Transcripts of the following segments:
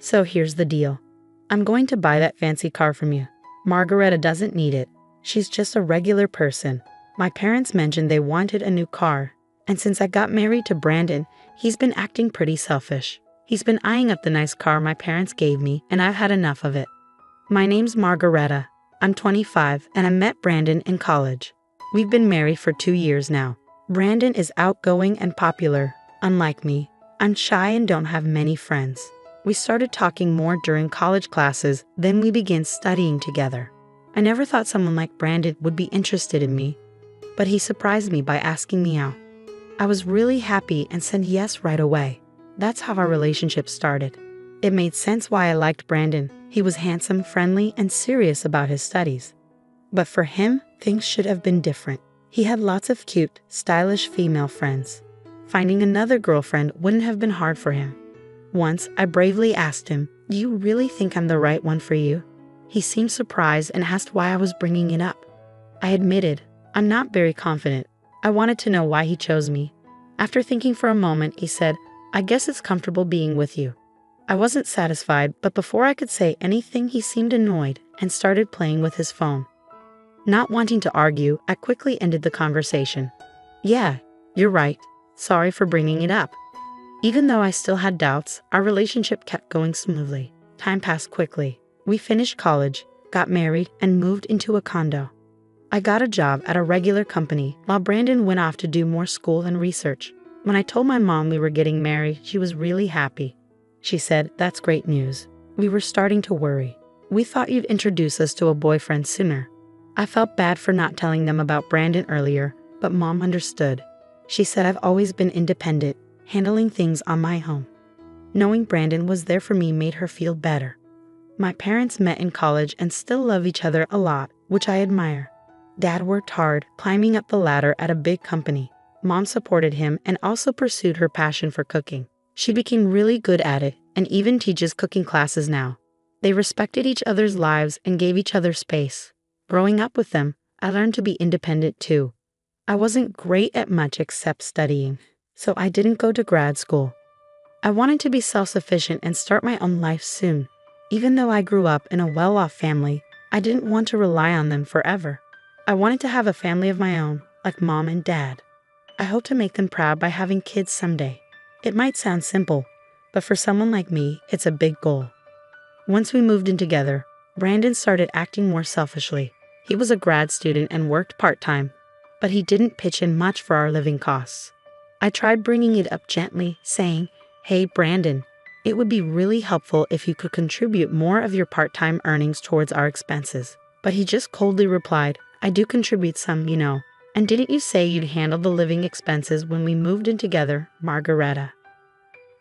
So here's the deal. I'm going to buy that fancy car from you. Margareta doesn't need it. She's just a regular person. My parents mentioned they wanted a new car, and since I got married to Brandon, he's been acting pretty selfish. He's been eyeing up the nice car my parents gave me, and I've had enough of it. My name's Margareta. I'm 25, and I met Brandon in college. We've been married for 2 years now. Brandon is outgoing and popular. Unlike me, I'm shy and don't have many friends. We started talking more during college classes, then we began studying together. I never thought someone like Brandon would be interested in me, but he surprised me by asking me out. I was really happy and said yes right away. That's how our relationship started. It made sense why I liked Brandon. He was handsome, friendly, and serious about his studies. But for him, things should have been different. He had lots of cute, stylish female friends. Finding another girlfriend wouldn't have been hard for him. Once, I bravely asked him, "Do you really think I'm the right one for you?" He seemed surprised and asked why I was bringing it up. I admitted, I'm not very confident. I wanted to know why he chose me. After thinking for a moment, he said, "I guess it's comfortable being with you." I wasn't satisfied, but before I could say anything, he seemed annoyed and started playing with his phone. Not wanting to argue, I quickly ended the conversation. "Yeah, you're right. Sorry for bringing it up." Even though I still had doubts, our relationship kept going smoothly. Time passed quickly. We finished college, got married, and moved into a condo. I got a job at a regular company while Brandon went off to do more school and research. When I told my mom we were getting married, she was really happy. She said, "That's great news." We were starting to worry. "We thought you'd introduce us to a boyfriend sooner." I felt bad for not telling them about Brandon earlier, but Mom understood. She said I've always been independent, handling things on my own. Knowing Brandon was there for me made her feel better. My parents met in college and still love each other a lot, which I admire. Dad worked hard, climbing up the ladder at a big company. Mom supported him and also pursued her passion for cooking. She became really good at it and even teaches cooking classes now. They respected each other's lives and gave each other space. Growing up with them, I learned to be independent too. I wasn't great at much except studying, so I didn't go to grad school. I wanted to be self-sufficient and start my own life soon. Even though I grew up in a well-off family, I didn't want to rely on them forever. I wanted to have a family of my own, like Mom and Dad. I hope to make them proud by having kids someday. It might sound simple, but for someone like me, it's a big goal. Once we moved in together, Brandon started acting more selfishly. He was a grad student and worked part-time, but he didn't pitch in much for our living costs. I tried bringing it up gently, saying, "Hey, Brandon, it would be really helpful if you could contribute more of your part-time earnings towards our expenses." But he just coldly replied, "I do contribute some, you know. And didn't you say you'd handle the living expenses when we moved in together, Margareta?"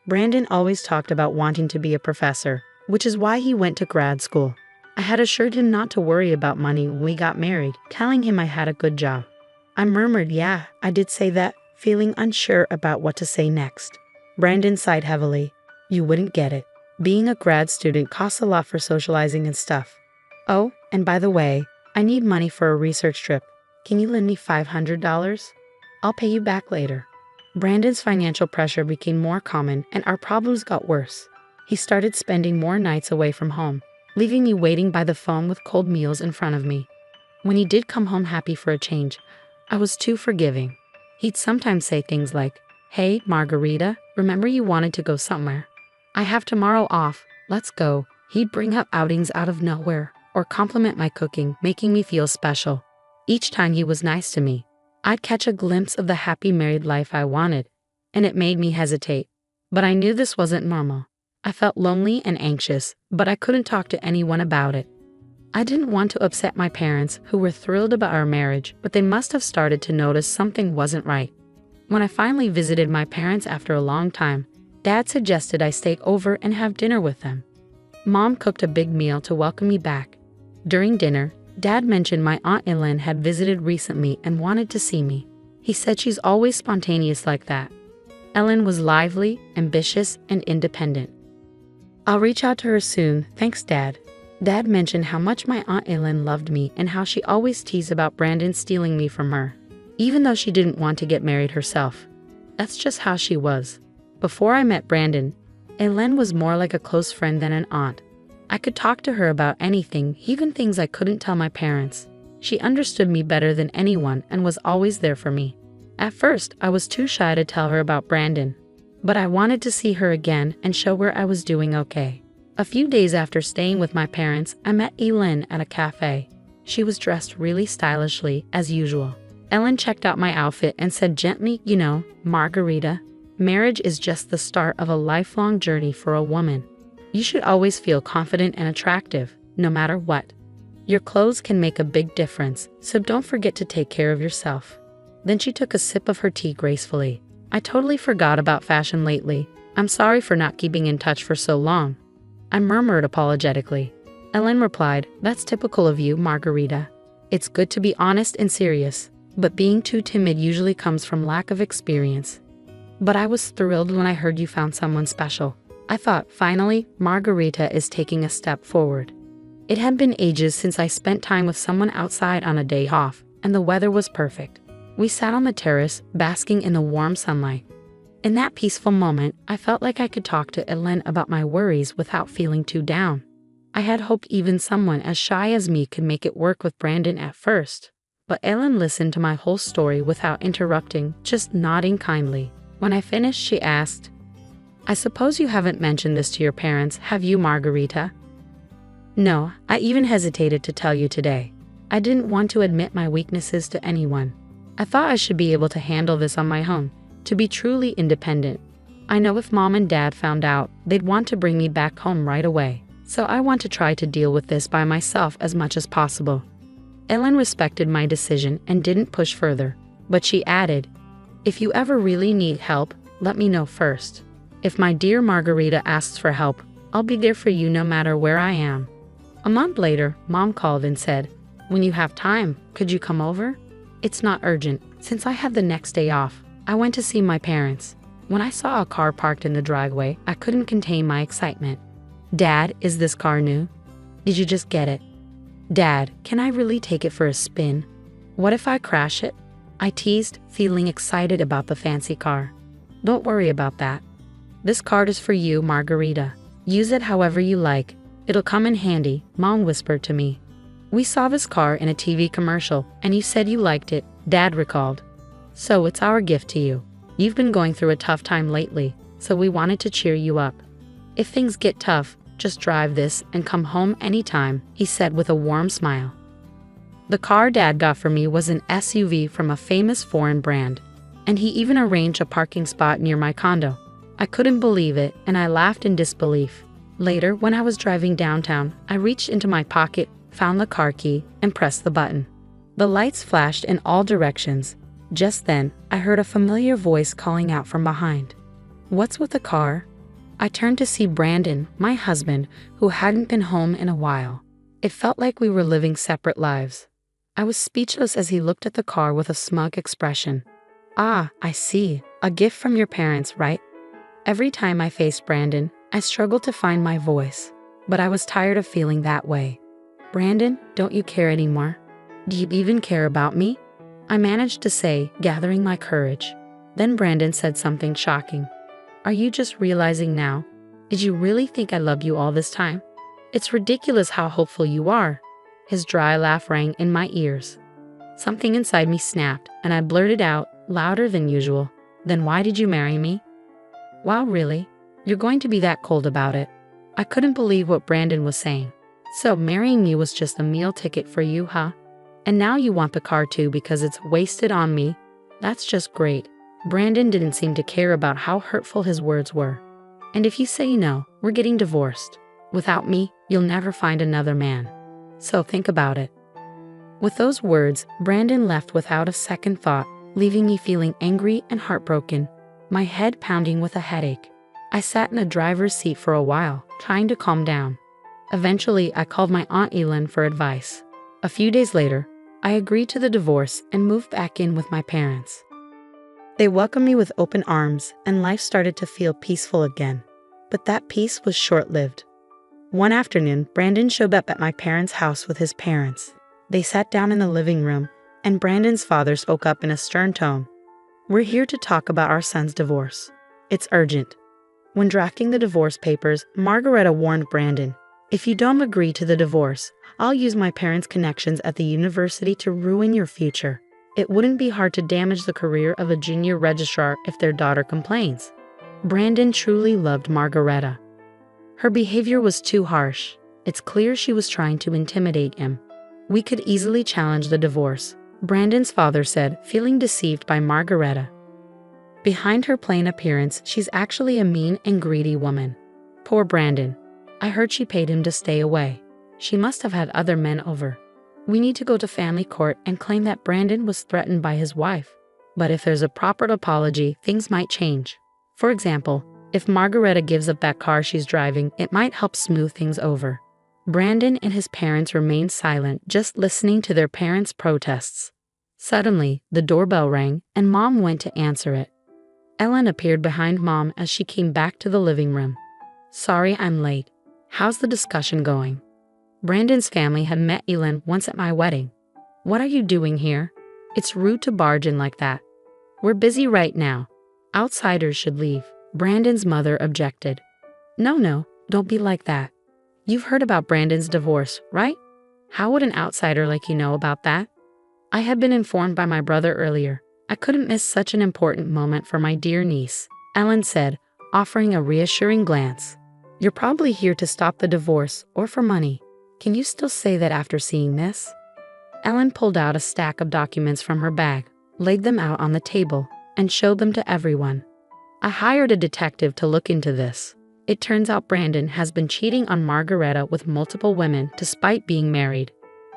Brandon always talked about wanting to be a professor, which is why he went to grad school. I had assured him not to worry about money when we got married, telling him I had a good job. I murmured, "Yeah, I did say that," feeling unsure about what to say next. Brandon sighed heavily. "You wouldn't get it. Being a grad student costs a lot for socializing and stuff. Oh, and by the way, I need money for a research trip. Can you lend me $500? I'll pay you back later." Brandon's financial pressure became more common and our problems got worse. He started spending more nights away from home, leaving me waiting by the phone with cold meals in front of me. When he did come home happy for a change, I was too forgiving. He'd sometimes say things like, "Hey, Margarita, remember you wanted to go somewhere? I have tomorrow off, let's go." He'd bring up outings out of nowhere or compliment my cooking, making me feel special. Each time he was nice to me, I'd catch a glimpse of the happy married life I wanted, and it made me hesitate. But I knew this wasn't normal. I felt lonely and anxious, but I couldn't talk to anyone about it. I didn't want to upset my parents, who were thrilled about our marriage, but they must have started to notice something wasn't right. When I finally visited my parents after a long time, Dad suggested I stay over and have dinner with them. Mom cooked a big meal to welcome me back. During dinner, Dad mentioned my Aunt Ellen had visited recently and wanted to see me. He said she's always spontaneous like that. Ellen was lively, ambitious, and independent. "I'll reach out to her soon, thanks, Dad." Dad mentioned how much my Aunt Ellen loved me and how she always teased about Brandon stealing me from her, even though she didn't want to get married herself. That's just how she was. Before I met Brandon, Ellen was more like a close friend than an aunt. I could talk to her about anything, even things I couldn't tell my parents. She understood me better than anyone and was always there for me. At first, I was too shy to tell her about Brandon, but I wanted to see her again and show her I was doing okay. A few days after staying with my parents, I met Ellen at a cafe. She was dressed really stylishly, as usual. Ellen checked out my outfit and said gently, "You know, Margarita, marriage is just the start of a lifelong journey for a woman. You should always feel confident and attractive, no matter what. Your clothes can make a big difference, so don't forget to take care of yourself." Then she took a sip of her tea gracefully. "I totally forgot about fashion lately. I'm sorry for not keeping in touch for so long," I murmured apologetically. Ellen replied, "That's typical of you, Margarita. It's good to be honest and serious, but being too timid usually comes from lack of experience. But I was thrilled when I heard you found someone special. I thought, finally, Margarita is taking a step forward." It had been ages since I spent time with someone outside on a day off, and the weather was perfect. We sat on the terrace, basking in the warm sunlight. In that peaceful moment, I felt like I could talk to Ellen about my worries without feeling too down. I had hoped even someone as shy as me could make it work with Brandon at first. But Ellen listened to my whole story without interrupting, just nodding kindly. When I finished, she asked, "I suppose you haven't mentioned this to your parents, have you, Margarita?" "No, I even hesitated to tell you today. I didn't want to admit my weaknesses to anyone. I thought I should be able to handle this on my own, to be truly independent. I know if Mom and Dad found out, they'd want to bring me back home right away. So I want to try to deal with this by myself as much as possible." Ellen respected my decision and didn't push further, but she added, "If you ever really need help, let me know first. If my dear Margarita asks for help, I'll be there for you no matter where I am." A month later, Mom called and said, "When you have time, could you come over? It's not urgent." Since I had the next day off, I went to see my parents. When I saw a car parked in the driveway, I couldn't contain my excitement. "Dad, is this car new? Did you just get it? Dad, can I really take it for a spin? What if I crash it?" I teased, feeling excited about the fancy car. "Don't worry about that. This card is for you, Margarita. Use it however you like. It'll come in handy," Mom whispered to me. "We saw this car in a TV commercial, and you said you liked it," Dad recalled. "So it's our gift to you. You've been going through a tough time lately, so we wanted to cheer you up. If things get tough, just drive this and come home anytime," he said with a warm smile. The car Dad got for me was an SUV from a famous foreign brand, and he even arranged a parking spot near my condo. I couldn't believe it, and I laughed in disbelief. Later, when I was driving downtown, I reached into my pocket, found the car key, and pressed the button. The lights flashed in all directions. Just then, I heard a familiar voice calling out from behind. "What's with the car?" I turned to see Brandon, my husband, who hadn't been home in a while. It felt like we were living separate lives. I was speechless as he looked at the car with a smug expression. "Ah, I see. A gift from your parents, right?" Every time I faced Brandon, I struggled to find my voice, but I was tired of feeling that way. "Brandon, don't you care anymore? Do you even care about me?" I managed to say, gathering my courage. Then Brandon said something shocking. "Are you just realizing now? Did you really think I loved you all this time? It's ridiculous how hopeful you are." His dry laugh rang in my ears. Something inside me snapped, and I blurted out, louder than usual, "Then why did you marry me?" "Wow, really? You're going to be that cold about it?" I couldn't believe what Brandon was saying. "So marrying me was just a meal ticket for you, huh? And now you want the car too because it's wasted on me? That's just great." Brandon didn't seem to care about how hurtful his words were. "And if you say no, we're getting divorced. Without me, you'll never find another man. So think about it." With those words, Brandon left without a second thought, leaving me feeling angry and heartbroken, my head pounding with a headache. I sat in the driver's seat for a while, trying to calm down. Eventually, I called my Aunt Elin for advice. A few days later, I agreed to the divorce and moved back in with my parents. They welcomed me with open arms, and life started to feel peaceful again. But that peace was short-lived. One afternoon, Brandon showed up at my parents' house with his parents. They sat down in the living room, and Brandon's father spoke up in a stern tone. "We're here to talk about our son's divorce. It's urgent." When drafting the divorce papers, Margareta warned Brandon, "If you don't agree to the divorce, I'll use my parents' connections at the university to ruin your future. It wouldn't be hard to damage the career of a junior registrar if their daughter complains." Brandon truly loved Margareta. Her behavior was too harsh. It's clear she was trying to intimidate him. "We could easily challenge the divorce," Brandon's father said, feeling deceived by Margareta. Behind her plain appearance, she's actually a mean and greedy woman. Poor Brandon. I heard she paid him to stay away. She must have had other men over. We need to go to family court and claim that Brandon was threatened by his wife. But if there's a proper apology, things might change. For example, if Margareta gives up that car she's driving, it might help smooth things over. Brandon and his parents remained silent, just listening to their parents' protests. Suddenly, the doorbell rang, and Mom went to answer it. Ellen appeared behind Mom as she came back to the living room. "Sorry I'm late. How's the discussion going?" Brandon's family had met Ellen once at my wedding. "What are you doing here? It's rude to barge in like that. We're busy right now. Outsiders should leave," Brandon's mother objected. No, don't be like that. You've heard about Brandon's divorce, right? How would an outsider like you know about that? I had been informed by my brother earlier. I couldn't miss such an important moment for my dear niece, Ellen said, offering a reassuring glance. "You're probably here to stop the divorce or for money. Can you still say that after seeing this?" Ellen pulled out a stack of documents from her bag, laid them out on the table, and showed them to everyone. "I hired a detective to look into this. It turns out Brandon has been cheating on Margareta with multiple women despite being married.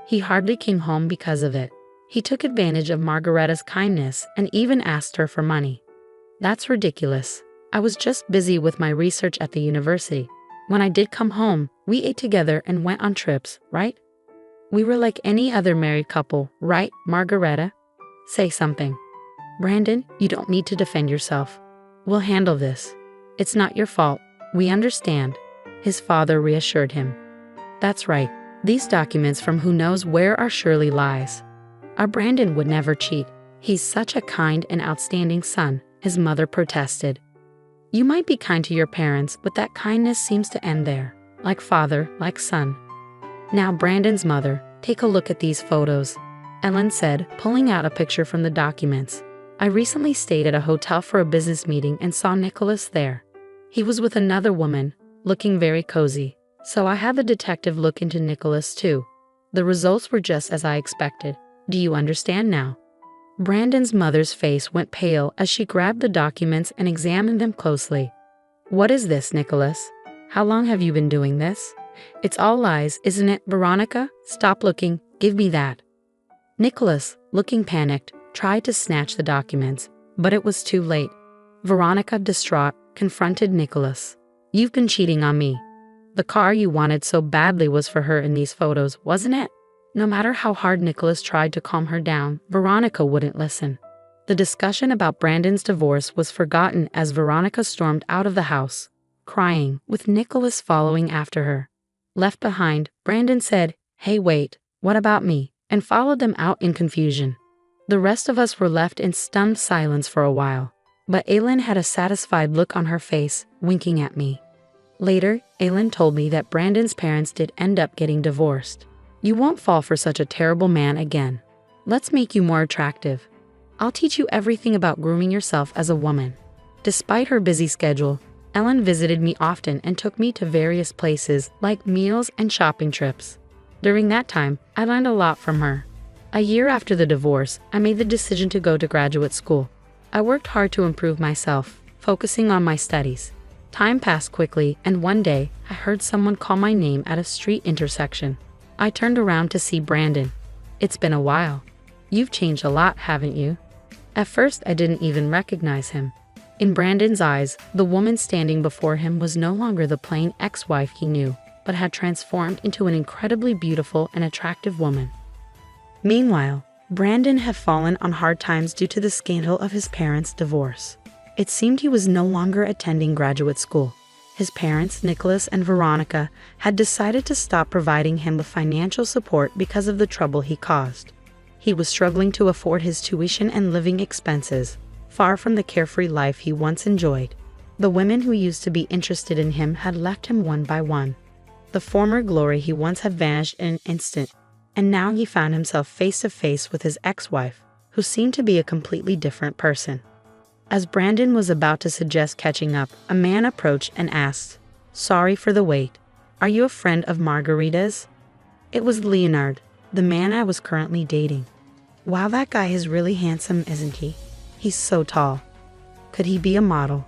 He hardly came home because of it. He took advantage of Margareta's kindness and even asked her for money. That's ridiculous. I was just busy with my research at the university. When I did come home, we ate together and went on trips, right? We were like any other married couple, right, Margareta? Say something." "Brandon, you don't need to defend yourself. We'll handle this. It's not your fault. We understand," his father reassured him. "That's right. These documents from who knows where are surely lies. Our Brandon would never cheat. He's such a kind and outstanding son," his mother protested. "You might be kind to your parents, but that kindness seems to end there. Like father, like son." "Now, Brandon's mother, take a look at these photos," Ellen said, pulling out a picture from the documents. "I recently stayed at a hotel for a business meeting and saw Nicholas there. He was with another woman, looking very cozy. So I had the detective look into Nicholas too. The results were just as I expected. Do you understand now?" Brandon's mother's face went pale as she grabbed the documents and examined them closely. "What is this, Nicholas? How long have you been doing this? It's all lies, isn't it, Veronica? Stop looking. Give me that." Nicholas, looking panicked, tried to snatch the documents, but it was too late. Veronica, distraught, confronted Nicholas. "You've been cheating on me. The car you wanted so badly was for her in these photos, wasn't it?" No matter how hard Nicholas tried to calm her down, Veronica wouldn't listen. The discussion about Brandon's divorce was forgotten as Veronica stormed out of the house, crying, with Nicholas following after her. Left behind, Brandon said, "Hey, wait, what about me?" and followed them out in confusion. The rest of us were left in stunned silence for a while, but Aylin had a satisfied look on her face, winking at me. Later, Aylin told me that Brandon's parents did end up getting divorced. "You won't fall for such a terrible man again. Let's make you more attractive. I'll teach you everything about grooming yourself as a woman." Despite her busy schedule, Ellen visited me often and took me to various places like meals and shopping trips. During that time, I learned a lot from her. A year after the divorce, I made the decision to go to graduate school. I worked hard to improve myself, focusing on my studies. Time passed quickly, and one day, I heard someone call my name at a street intersection. I turned around to see Brandon. "It's been a while. You've changed a lot, haven't you?" At first, I didn't even recognize him. In Brandon's eyes, the woman standing before him was no longer the plain ex-wife he knew, but had transformed into an incredibly beautiful and attractive woman. Meanwhile, Brandon had fallen on hard times due to the scandal of his parents' divorce. It seemed he was no longer attending graduate school. His parents, Nicholas and Veronica, had decided to stop providing him with financial support because of the trouble he caused. He was struggling to afford his tuition and living expenses, far from the carefree life he once enjoyed. The women who used to be interested in him had left him one by one. The former glory he once had vanished in an instant, and now he found himself face to face with his ex-wife, who seemed to be a completely different person. As Brandon was about to suggest catching up, a man approached and asked, "Sorry for the wait. Are you a friend of Margarita's?" It was Leonard, the man I was currently dating. Wow, that guy is really handsome, isn't he? He's so tall. Could he be a model?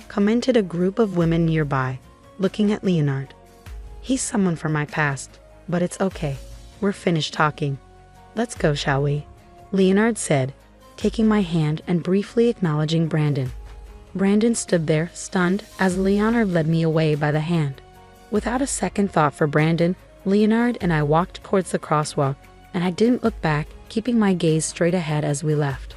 Commented a group of women nearby, looking at Leonard. He's someone from my past, but it's okay. We're finished talking. Let's go, shall we? Leonard said, taking my hand and briefly acknowledging Brandon. Brandon stood there, stunned, as Leonard led me away by the hand. Without a second thought for Brandon, Leonard and I walked towards the crosswalk, and I didn't look back, keeping my gaze straight ahead as we left.